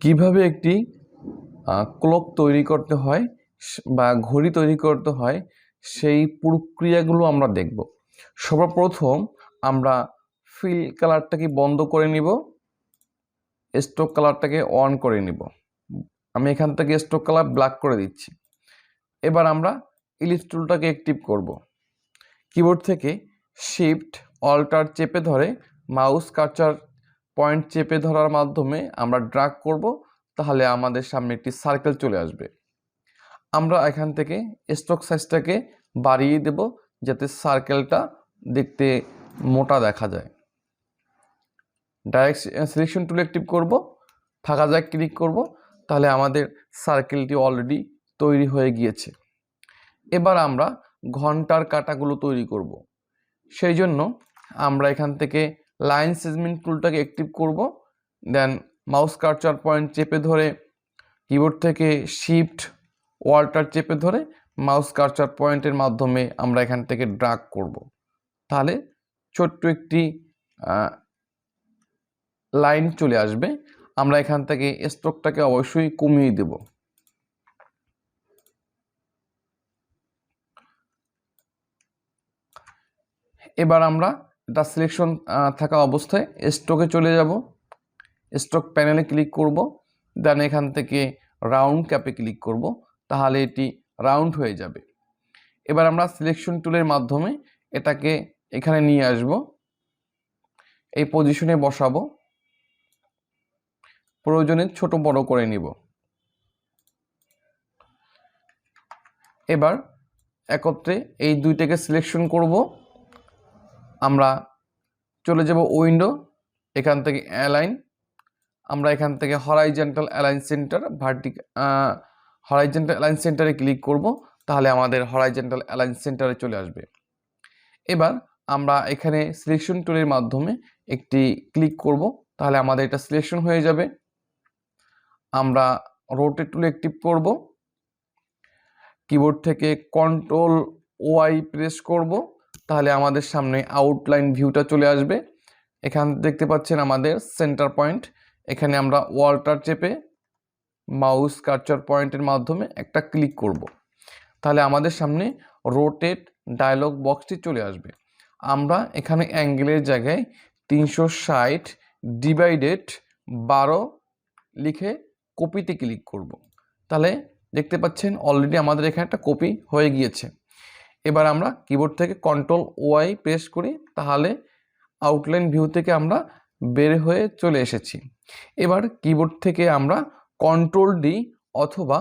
কিভাবে একটি ক্লক তৈরি করতে হয় বা ঘড়ি তৈরি করতে হয় সেই প্রক্রিয়াগুলো আমরা দেখব। সর্বপ্রথম আমরা ফিল কালারটাকে বন্ধ করে নিব, স্ট্রোক কালারটাকে অন করে নিব। আমি এখান থেকে স্ট্রোক কালার ব্ল্যাক করে দিচ্ছি। এবার আমরা ইলিপস টুলটাকে অ্যাক্টিভ করব। কিবোর্ড থেকে শিফট অল্টার চেপে ধরে মাউস কার্সার পয়েন্ট চেপে ধরার মাধ্যমে আমরা ড্র্যাগ করব, তাহলে আমাদের সামনে একটি সার্কেল চলে আসবে। আমরা এখান থেকে স্ট্রোক সাইজটাকে বাড়িয়ে দেব যাতে সার্কেলটা দেখতে মোটা দেখা যায়। ডাইরেক্ট সিলেকশন টুল অ্যাক্টিভ করব, ফাঁকা জায়গায় ক্লিক করব, তাহলে আমাদের সার্কেলটি অলরেডি তৈরি হয়ে গিয়েছে। এবার আমরা ঘন্টার কাঁটাগুলো তৈরি করব। সেই জন্য আমরা এখান থেকে লাইন সেগমেন্ট টুলটাকে অ্যাক্টিভ করব, দেন মাউস কার্সার পয়েন্ট চেপে ধরে কিবোর্ড থেকে শিফট অল্টার চেপে ধরে মাউস কার্সার পয়েন্টের মাধ্যমে আমরা এখান থেকে ড্র্যাগ করব। তাহলে ছোট্ট একটি লাইন চলে আসবে। আমরা এখান থেকে স্ট্রোকটাকে অবশ্যই কমিয়ে দেব। এবার আমরা এটা সিলেকশন থাকা অবস্থায় স্ট্রোকে চলে যাব, স্ট্রোক প্যানেলে ক্লিক করব, দেন এখান থেকে রাউন্ড ক্যাপে ক্লিক করব, তাহলে এটি রাউন্ড হয়ে যাবে। এবার আমরা সিলেকশন টুলের মাধ্যমে এটাকে এখানে নিয়ে আসব, এই পজিশনে বসাবো, প্রয়োজনে ছোট বড় করে নিব। এবার একত্রে এই দুইটাকে সিলেকশন করব, আমরা চলে যাব উইন্ডো, এখান থেকে অ্যালাইন, আমরা এখান থেকে horizontal align centre horizontal align সেন্টারে ক্লিক করব, তাহলে আমাদের হরাইজন্টাল অ্যালাইন সেন্টারে চলে আসবে। এবার আমরা এখানে সিলেকশন টুলের মাধ্যমে একটি ক্লিক করব, তাহলে আমাদের এটা সিলেকশন হয়ে যাবে। আমরা রোটেট টুলে অ্যাক্টিভ করব, কিবোর্ড থেকে কন্ট্রোল ওয়াই প্রেস করব, তাহলে আমাদের সামনে আউটলাইন ভিউটা চলে আসবে। এখান দেখতে পাচ্ছেন আমাদের সেন্টার পয়েন্ট, এখানে আমরা অল্টার চেপে মাউস কার্সার পয়েন্টের মাধ্যমে একটা ক্লিক করব, তাহলে আমাদের সামনে রোটেট ডায়লগ বক্সটি চলে আসবে। আমরা এখানে অ্যাঙ্গেলের জায়গায় 360 ডিভাইডেড 12 লিখে কপিতে ক্লিক করব, তাহলে দেখতে পাচ্ছেন অলরেডি আমাদের এখানে একটা কপি হয়ে গিয়েছে। এবার আমরা কিবোর্ড থেকে কন্ট্রোল ওয়াই প্রেস করি, তাহলে আউটলাইন ভিউ থেকে আমরা বের হয়ে চলে এসেছি। এবার কিবোর্ড থেকে আমরা কন্ট্রোল ডি অথবা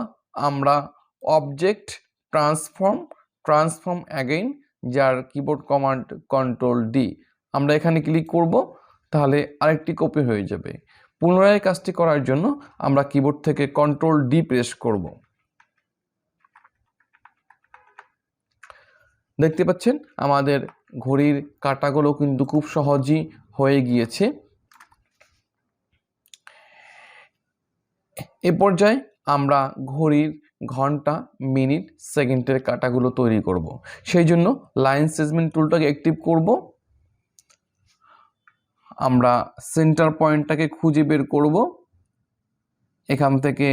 আমরা অবজেক্ট ট্রান্সফর্ম অ্যাগেইন, যার কিবোর্ড কমান্ড কন্ট্রোল ডি, আমরা এখানে ক্লিক করব, তাহলে আরেকটি কপি হয়ে যাবে। পুনরায় কাজটি করার জন্য আমরা কিবোর্ড থেকে কন্ট্রোল ডি প্রেস করব। দেখতে পাচ্ছেন আমাদের ঘড়ির কাঁটাগুলো কিন্তু খুব সহজেই হয়ে গিয়েছে। এ পর্যায়ে আমরা ঘড়ির ঘন্টা, মিনিট, সেকেন্ডের কাঁটাগুলো তৈরি করব। সেই জন্য লাইন সেগমেন্ট টুলটাকে অ্যাক্টিভ করব, আমরা সেন্টার পয়েন্টটাকে খুঁজে বের করব, এখান থেকে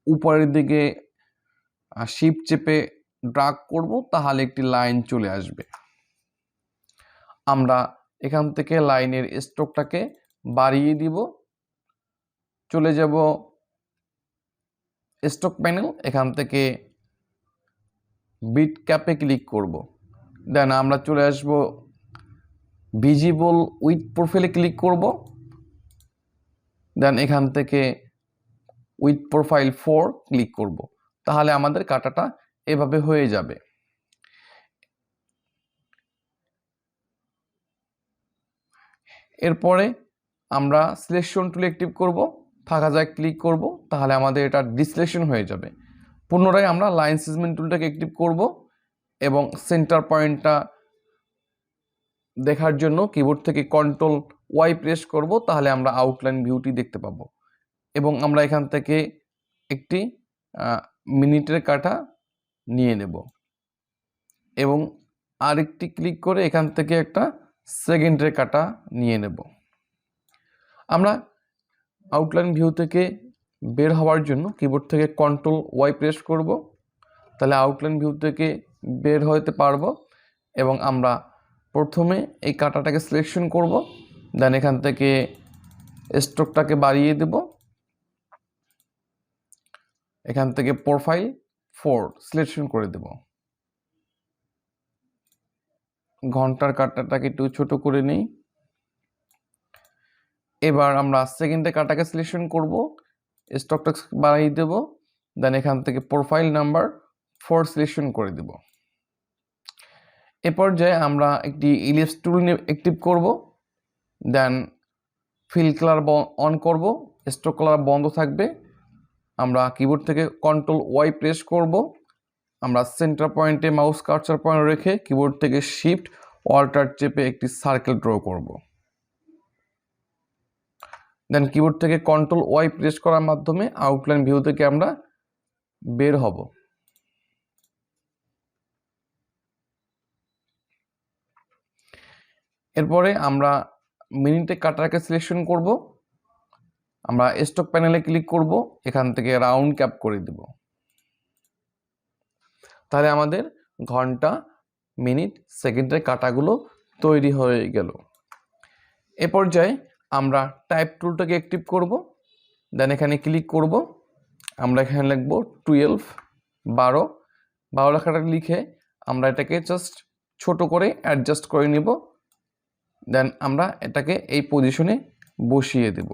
উপরের দিকে শিফট চেপে ড্র্যাগ করব, তাহলে একটি লাইন চলে আসবে। আমরা এখান থেকে লাইনের স্ট্রোকটাকে বাড়িয়ে দিব, চলে যাব স্ট্রোক প্যানেল, এখান থেকে বিট ক্যাপে ক্লিক করব, দেন আমরা চলে আসব ভিজিবল উইথ প্রোফাইলে ক্লিক করব, দেন এখান থেকে উইথ প্রোফাইল 4 ক্লিক করব, তাহলে আমাদের কাঁটাটা এভাবে হয়ে যাবে। এরপরে আমরা সিলেকশন টুল অ্যাক্টিভ করব, ফাঁকা জায়গায় ক্লিক করব, তাহলে আমাদের এটা ডিসিলেকশন হয়ে যাবে। পুনরায় আমরা লাইন সেগমেন্ট টুলটাকে অ্যাক্টিভ করব এবং সেন্টার পয়েন্টটা দেখার জন্য কিবোর্ড থেকে কন্ট্রোল ওয়াই প্রেস করব, তাহলে আমরা আউটলাইন ভিউটি দেখতে পাবো। এবং আমরা এখান থেকে একটি মিনিটের কাঁটা নিয়ে নেব এবং আরেকটি ক্লিক করে এখান থেকে একটা সেকেন্ডের কাঁটা নিয়ে নেব। আমরা আউটলাইন ভিউ থেকে বের হওয়ার জন্য কিবোর্ড থেকে কন্ট্রোল ওয়াই প্রেস করব, তাহলে আউটলাইন ভিউ থেকে বের হতে পারবো। এবং আমরা প্রথমে এই কাঁটাটাকে সিলেকশন করব, দেন এখান থেকে স্ট্রোকটাকে বাড়িয়ে দেব, এখান থেকে প্রোফাইল 4 সিলেকশন করে দেব। ঘন্টার কাঁটাটাকে একটু ছোট করে নেই। এবার আমরা সেকেন্ডে কাঁটাকে সিলেকশন করব, স্ট্রোকটা বাড়িয়ে দেব, দেন এখান থেকে প্রোফাইল নাম্বার 4 সিলেকশন করে দেব। এ পর্যায়ে আমরা একটি ইলিপস টুল নিয়ে অ্যাক্টিভ করব, দেন ফিল কালার অন করব, স্ট্রোক কালার বন্ধ থাকবে। আমরা কিবোর্ড থেকে কন্ট্রোল ওয়াই প্রেস করব, আমরা সেন্টার পয়েন্টে মাউস কার্সার পয়েন্ট রেখে কিবোর্ড থেকে শিফট অল্টার চেপে একটি সার্কেল ড্র করব। দেন কিবোর্ড থেকে কন্ট্রোল ওয়াই প্রেস করার মাধ্যমে আউটলাইন ভিউ থেকে আমরা বের হব। এরপরে আমরা মিনিটে কাটারকে সিলেকশন করব, আমরা স্টক প্যানেলে ক্লিক করব, এখান থেকে রাউন্ড ক্যাপ করে দেব। তাহলে আমাদের ঘন্টা, মিনিট, সেকেন্ডের কাটাগুলো তৈরি হয়ে গেল। এ পর্যায়ে আমরা টাইপ টুলটাকে অ্যাক্টিভ করব, দেন এখানে ক্লিক করব, আমরা এখানে লিখব 12, 12 লেখাটা লিখে আমরা এটাকে জাস্ট ছোট করে অ্যাডজাস্ট করে নিব, দেন আমরা এটাকে এই পজিশনে বসিয়ে দেব।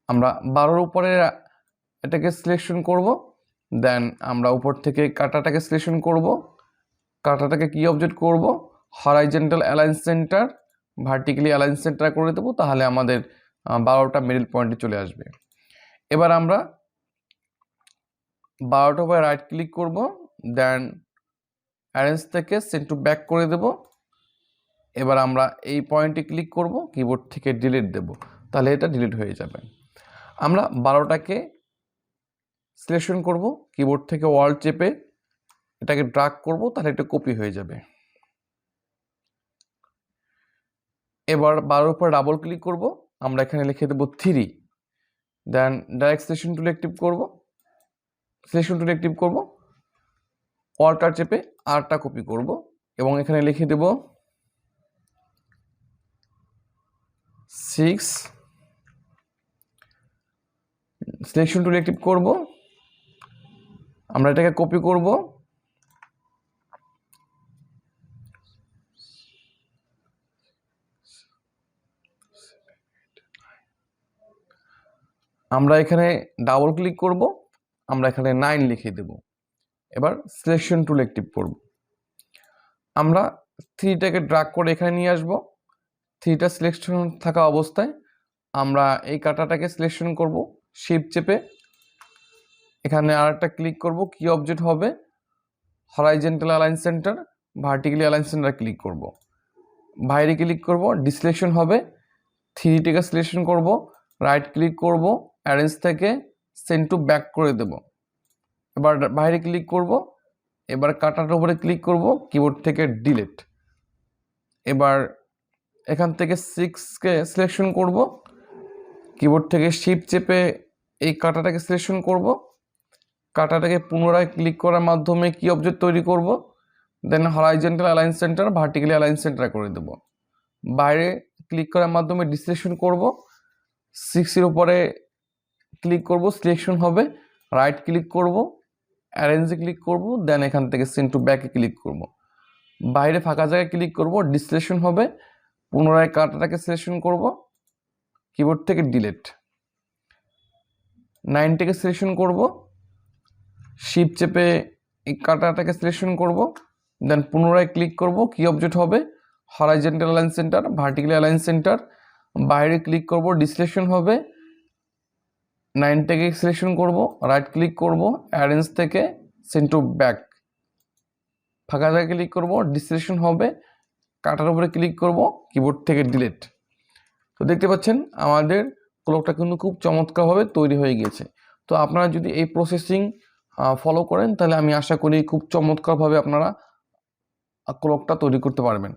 আমরা 12-র উপরে এটাকে সিলেকশন করব, দেন আমরা উপর থেকে কাটাটাকে সিলেকশন করব, কাটাটাকে কি অবজেক্ট করব, horizontal align centre, vertically align centre করে দেব, তাহলে আমাদের 12টা মিডল পয়েন্টে চলে আসবে। এবার আমরা 12টা উপরে রাইট ক্লিক করব, দেন অ্যারেঞ্জ থেকে সেন্ড টু ব্যাক করে দেব। এবার আমরা এই পয়েন্টে ক্লিক করব, কিবোর্ড থেকে ডিলিট দেব, তাহলে এটা ডিলিট হয়ে যাবে। আমরা 12টাকে সিলেকশন করব, কিবোর্ড থেকে অল্ট চেপে এটাকে ড্র্যাগ করব, তাহলে এটা কপি হয়ে যাবে। এবার 12-র উপর ডাবল ক্লিক করব, আমরা এখানে লিখে দেব 3, দেন ডাইরেক্ট সিলেকশন টুল অ্যাক্টিভ করব, অল্টার চেপে আরটা কপি করব এবং এখানে লিখে দেব 6, সিলেকশন টুল অ্যাক্টিভ করব, আমরা এটাকে কপি করব, আমরা এখানে ডাবল ক্লিক করব, আমরা এখানে 9 লিখে দেব। এবার সিলেকশন টুল অ্যাক্টিভ করব, আমরা 3টাকে ড্র্যাগ করে এখানে নিয়ে আসব। 3টা সিলেকশন থাকা অবস্থায় আমরা এই কাটাটাকে সিলেকশন করব, শিফট চেপে এখানে আরেকটা ক্লিক করব, কি অবজেক্ট হবে, horizontal align centre, vertically align centre click করব, বাইরে ক্লিক করব, ডিসিলেকশন হবে, 3টাকে সিলেকশন করব, রাইট ক্লিক করব, অ্যারেঞ্জ থেকে সেন্ড টু ব্যাক করে দেব। এবার বাইরে ক্লিক করব, এবার কাটার উপরে ক্লিক করব, কিবোর্ড থেকে ডিলিট। এবার এখান থেকে 6কে সিলেকশন করব, কিবোর্ড থেকে শিফট চেপে এই কাটাটাকে সিলেকশন করব, কাটাটাকে পুনরায় ক্লিক করার মাধ্যমে কি অবজেক্ট তৈরি করব, then horizontal align centre, vertically align centre করে দেব। বাইরে ক্লিক করার মাধ্যমে ডিসিলেকশন করব, 6-এর উপরে ক্লিক করব, সিলেকশন হবে, রাইট ক্লিক করব, অ্যারেঞ্জে ক্লিক করব, দেন এখান থেকে সেন্ড টু ব্যাকে ক্লিক করব, বাইরে ফাঁকা জায়গায় ক্লিক করব, ডিসিলেকশন হবে, পুনরায় কাটাটাকে সিলেকশন করব, কিবোর্ড থেকে ডিলিট। 9টাকে সিলেকশন করব, শিফট চেপে এই কাটাটাকে সিলেকশন করব, দেন পুনরায় ক্লিক করব, কি অবজেক্ট হবে, horizontal align centre, vertically align centre, বাইরে ক্লিক করব, ডিসিলেকশন হবে, 9টাকে সিলেকশন করব, রাইট ক্লিক করব, অ্যারেঞ্জ থেকে সেন্ড টু ব্যাক, ফাঁকা জায়গায় ক্লিক করব, ডিসিলেকশন হবে, কাটার উপরে ক্লিক করব, কিবোর্ড থেকে ডিলিট। তো দেখতে পাচ্ছেন আমাদের ক্লকটা কিন্তু খুব চমৎকারভাবে তৈরি হয়ে গিয়েছে। তো আপনারা যদি এই প্রসেসিং ফলো করেন তাহলে আমি আশা করি খুব চমৎকারভাবে আপনারা ক্লকটা তৈরি করতে পারবেন।